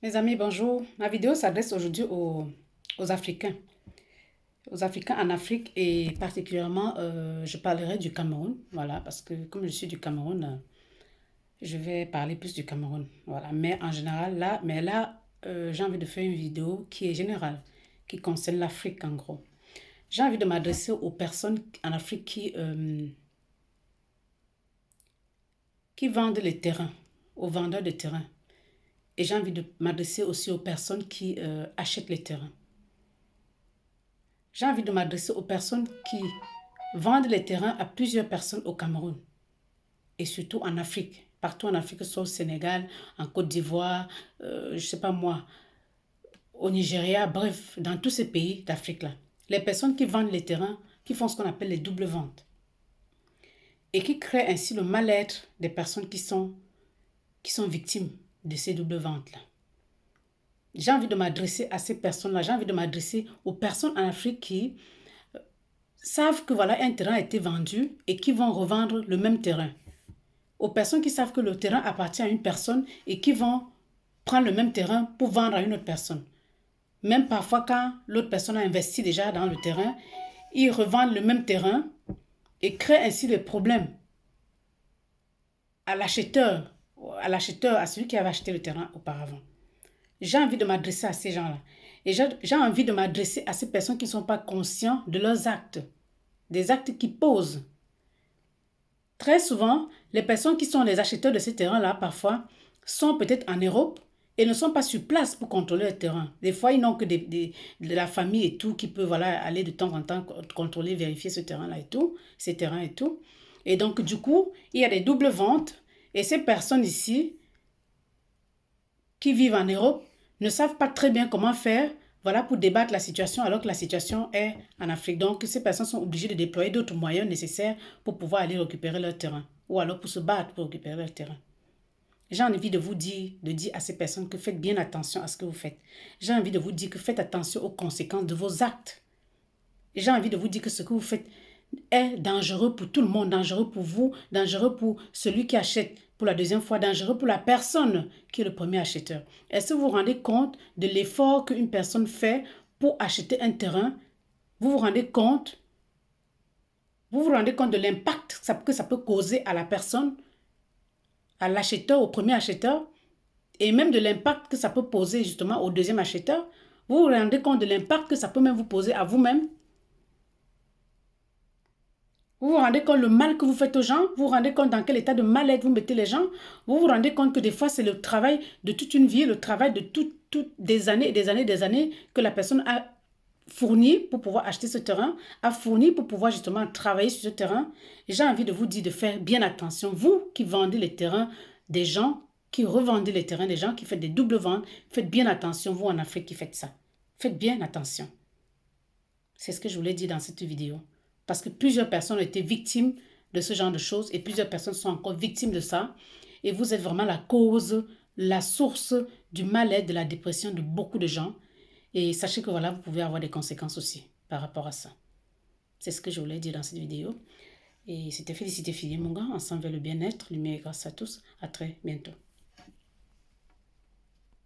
Mes amis, bonjour. Ma vidéo s'adresse aujourd'hui aux Africains. Aux Africains en Afrique et particulièrement, je parlerai du Cameroun. Voilà, parce que comme je suis du Cameroun, je vais parler plus du Cameroun. Voilà, mais en général, j'ai envie de faire une vidéo qui est générale, qui concerne l'Afrique en gros. J'ai envie de m'adresser aux personnes en Afrique qui vendent les terrains, aux vendeurs de terrains. Et j'ai envie de m'adresser aussi aux personnes qui achètent les terrains. J'ai envie de m'adresser aux personnes qui vendent les terrains à plusieurs personnes au Cameroun et surtout en Afrique. Partout en Afrique, soit au Sénégal, en Côte d'Ivoire, je ne sais pas moi, au Nigeria, bref, dans tous ces pays d'Afrique-là. Les personnes qui vendent les terrains, qui font ce qu'on appelle les doubles ventes et qui créent ainsi le mal-être des personnes qui sont victimes de ces doubles ventes-là. J'ai envie de m'adresser à ces personnes-là, j'ai envie de m'adresser aux personnes en Afrique qui savent que voilà, un terrain a été vendu et qui vont revendre le même terrain. Aux personnes qui savent que le terrain appartient à une personne et qui vont prendre le même terrain pour vendre à une autre personne. Même parfois quand l'autre personne a investi déjà dans le terrain, ils revendent le même terrain et créent ainsi des problèmes à l'acheteur, à celui qui avait acheté le terrain auparavant. J'ai envie de m'adresser à ces gens-là. Et j'ai envie de m'adresser à ces personnes qui ne sont pas conscients de leurs actes. Des actes qui posent. Très souvent, les personnes qui sont les acheteurs de ces terrains-là, parfois, sont peut-être en Europe et ne sont pas sur place pour contrôler le terrain. Des fois, ils n'ont que de la famille et tout qui peut voilà, aller de temps en temps contrôler, vérifier ce terrain-là et tout, ces terrains et tout. Et donc, du coup, il y a des doubles ventes et ces personnes ici qui vivent en Europe ne savent pas très bien comment faire voilà, pour débattre la situation alors que la situation est en Afrique. Donc, ces personnes sont obligées de déployer d'autres moyens nécessaires pour pouvoir aller récupérer leur terrain ou alors pour se battre pour récupérer leur terrain. J'ai envie de vous dire, à ces personnes que faites bien attention à ce que vous faites. J'ai envie de vous dire que faites attention aux conséquences de vos actes. J'ai envie de vous dire que ce que vous faites est dangereux pour tout le monde, dangereux pour vous, dangereux pour celui qui achète pour la deuxième fois, dangereux pour la personne qui est le premier acheteur. Est-ce que vous vous rendez compte de l'effort qu'une personne fait pour acheter un terrain? Vous vous rendez compte? Vous vous rendez compte de l'impact que ça peut causer à la personne, à l'acheteur, au premier acheteur, et même de l'impact que ça peut poser justement au deuxième acheteur? Vous vous rendez compte de l'impact que ça peut même vous poser à vous-même? Vous vous rendez compte le mal que vous faites aux gens? Vous vous rendez compte dans quel état de mal-être vous mettez les gens? Vous vous rendez compte que des fois, c'est le travail de toute une vie, le travail de toutes des années et des années et des années que la personne a fourni pour pouvoir acheter ce terrain, a fourni pour pouvoir justement travailler sur ce terrain. J'ai envie de vous dire de faire bien attention. Vous qui vendez les terrains des gens, qui revendez les terrains des gens, qui faites des doubles ventes, faites bien attention, vous en Afrique qui faites ça. Faites bien attention. C'est ce que je voulais dire dans cette vidéo. Parce que plusieurs personnes ont été victimes de ce genre de choses et plusieurs personnes sont encore victimes de ça. Et vous êtes vraiment la cause, la source du mal-être, de la dépression de beaucoup de gens. Et sachez que voilà, vous pouvez avoir des conséquences aussi par rapport à ça. C'est ce que je voulais dire dans cette vidéo. Et c'était Félicité Fillé, mon gars, ensemble vers le bien-être, lumière et grâce à tous. À très bientôt.